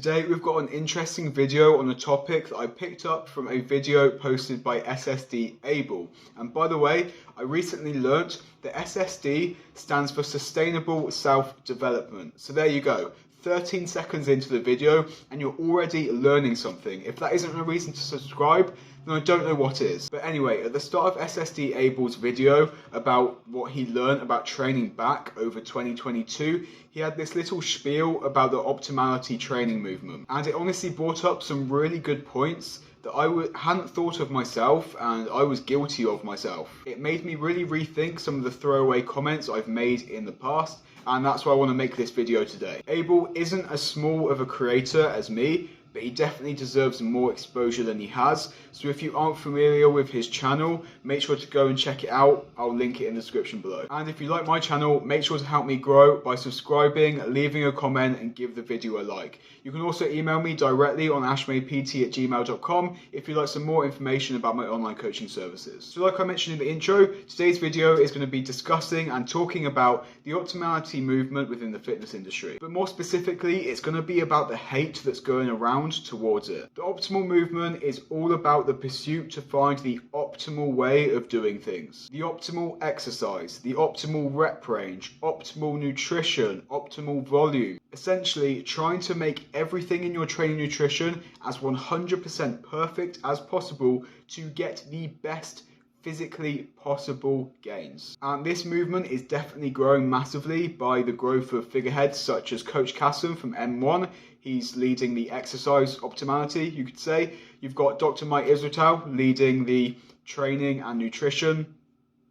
Today we've got an interesting video on a topic that I picked up from a video posted by SSD Able. And by the way, I recently learnt that SSD stands for Sustainable Self-Development. So there you go. 13 seconds into the video and you're already learning something. If that isn't a reason to subscribe, then I don't know what is. But anyway, at the start of SSD Able's video about what he learned about training back over 2022, he had this little spiel about the optimality training movement. And it honestly brought up some really good points that I hadn't thought of myself, and I was guilty of myself. It made me really rethink some of the throwaway comments I've made in the past, and that's why I want to make this video today. Able isn't as small of a creator as me, but he definitely deserves more exposure than he has. So if you aren't familiar with his channel, make sure to go and check it out. I'll link it in the description below. And if you like my channel, make sure to help me grow by subscribing, leaving a comment, and give the video a like. You can also email me directly on ashmaypt@gmail.com if you'd like some more information about my online coaching services. So like I mentioned in the intro, today's video is going to be discussing and talking about the optimality movement within the fitness industry. But more specifically, it's going to be about the hate that's going around towards it. The optimal movement is all about the pursuit to find the optimal way of doing things. The optimal exercise, the optimal rep range, optimal nutrition, optimal volume. Essentially trying to make everything in your training nutrition as 100% perfect as possible to get the best physically possible gains. And this movement is definitely growing massively by the growth of figureheads such as Coach Kasem from M1. He's leading the exercise optimality, you could say. You've got Dr. Mike Israetel leading the training and nutrition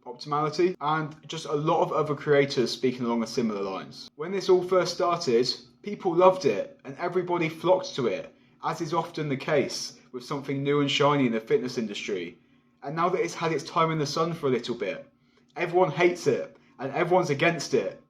optimality, and just a lot of other creators speaking along similar lines. When this all first started, people loved it and everybody flocked to it, as is often the case with something new and shiny in the fitness industry. And now that it's had its time in the sun for a little bit, everyone hates it and everyone's against it,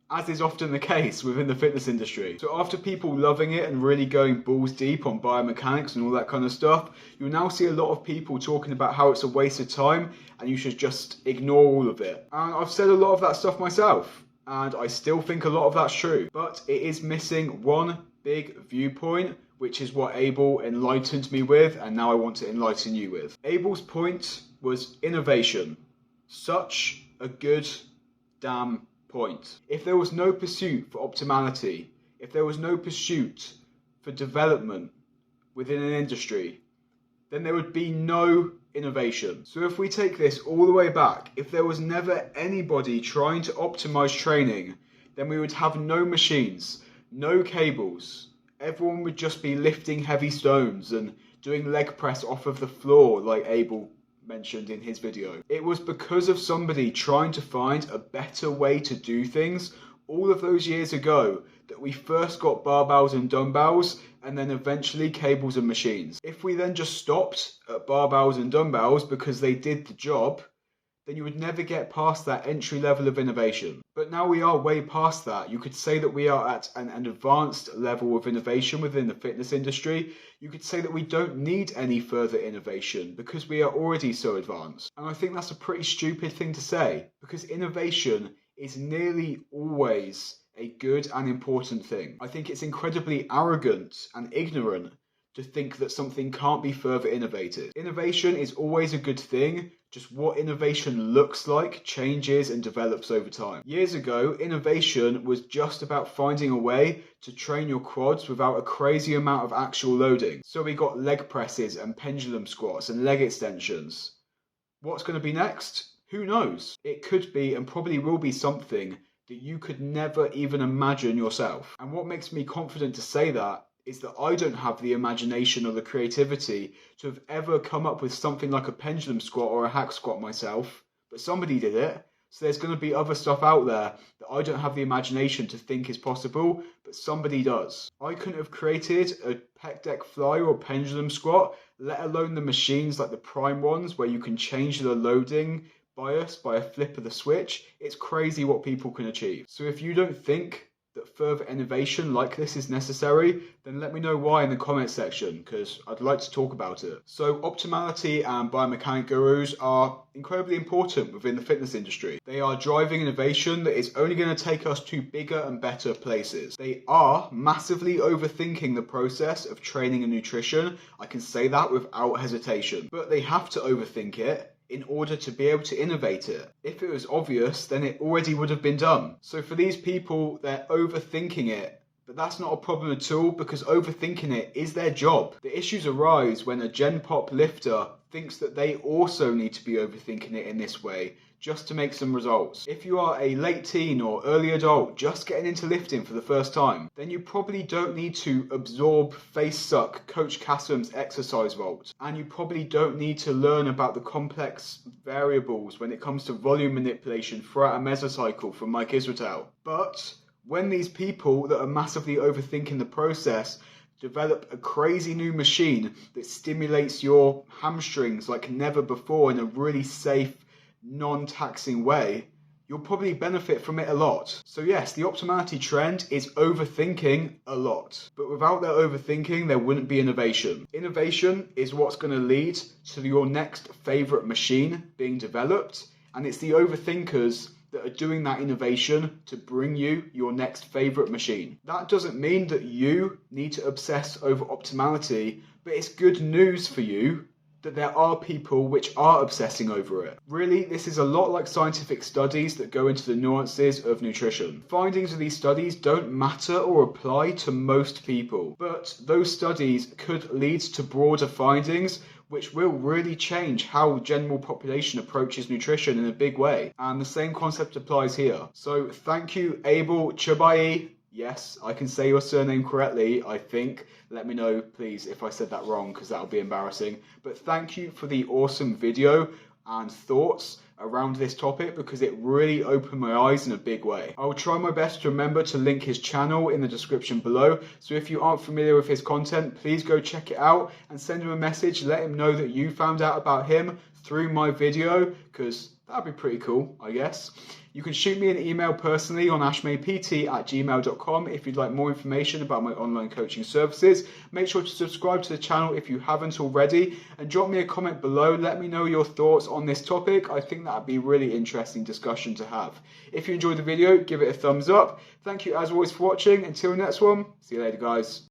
as is often the case within the fitness industry. So after people loving it and really going balls deep on biomechanics and all that kind of stuff, you'll now see a lot of people talking about how it's a waste of time and you should just ignore all of it. And I've said a lot of that stuff myself, and I still think a lot of that's true. But it is missing one big viewpoint, which is what Able enlightened me with, and now I want to enlighten you with. Able's point was innovation. Such a good damn point. If there was no pursuit for optimality, if there was no pursuit for development within an industry, then there would be no innovation. So if we take this all the way back, if there was never anybody trying to optimize training, then we would have no machines, no cables. Everyone would just be lifting heavy stones and doing leg press off of the floor like Able mentioned in his video. It was because of somebody trying to find a better way to do things all of those years ago that we first got barbells and dumbbells, and then eventually cables and machines. If we then just stopped at barbells and dumbbells because they did the job, then you would never get past that entry level of innovation. But now we are way past that. You could say that we are at an advanced level of innovation within the fitness industry. You could say that we don't need any further innovation because we are already so advanced. And I think that's a pretty stupid thing to say, because innovation is nearly always a good and important thing. I think it's incredibly arrogant and ignorant to think that something can't be further innovated. Innovation is always a good thing, just what innovation looks like changes and develops over time. Years ago, innovation was just about finding a way to train your quads without a crazy amount of actual loading. So we got leg presses and pendulum squats and leg extensions. What's going to be next? Who knows? It could be and probably will be something that you could never even imagine yourself. And what makes me confident to say that is that I don't have the imagination or the creativity to have ever come up with something like a pendulum squat or a hack squat myself, but somebody did it. So there's going to be other stuff out there that I don't have the imagination to think is possible, but somebody does. I couldn't have created a pec deck fly or pendulum squat, let alone the machines like the Prime ones where you can change the loading bias by a flip of the switch. It's crazy what people can achieve. So if you don't think that further innovation like this is necessary, then let me know why in the comment section, because I'd like to talk about it. So optimality and biomechanic gurus are incredibly important within the fitness industry. They are driving innovation that is only going to take us to bigger and better places. They are massively overthinking the process of training and nutrition. I can say that without hesitation. But they have to overthink it in order to be able to innovate it. If it was obvious, then it already would have been done. So for these people, they're overthinking it. But that's not a problem at all, because overthinking it is their job. The issues arise when a Gen Pop lifter thinks that they also need to be overthinking it in this way, just to make some results. If you are a late teen or early adult just getting into lifting for the first time, then you probably don't need to absorb, face suck Coach Kassem's exercise vault. And you probably don't need to learn about the complex variables when it comes to volume manipulation throughout a mesocycle from Mike Israetel. But when these people that are massively overthinking the process develop a crazy new machine that stimulates your hamstrings like never before in a really safe, non-taxing way, you'll probably benefit from it a lot. So yes, the optimality trend is overthinking a lot. But without that overthinking, there wouldn't be innovation. Innovation is what's going to lead to your next favorite machine being developed, and it's the overthinkers that are doing that innovation to bring you your next favorite machine. That doesn't mean that you need to obsess over optimality, but it's good news for you that there are people which are obsessing over it. Really, this is a lot like scientific studies that go into the nuances of nutrition. Findings of these studies don't matter or apply to most people, but those studies could lead to broader findings which will really change how general population approaches nutrition in a big way. And the same concept applies here. So thank you, Abel Chabai. Yes, I can say your surname correctly, I think. Let me know, please, if I said that wrong, because that'll be embarrassing. But thank you for the awesome video and thoughts around this topic, because it really opened my eyes in a big way. I will try my best to remember to link his channel in the description below, so if you aren't familiar with his content, please go check it out and send him a message, let him know that you found out about him through my video, because that'd be pretty cool, I guess. You can shoot me an email personally on ashmaypt@gmail.com if you'd like more information about my online coaching services. Make sure to subscribe to the channel if you haven't already, and drop me a comment below. Let me know your thoughts on this topic. I think that'd be a really interesting discussion to have. If you enjoyed the video, give it a thumbs up. Thank you as always for watching. Until the next one, see you later, guys.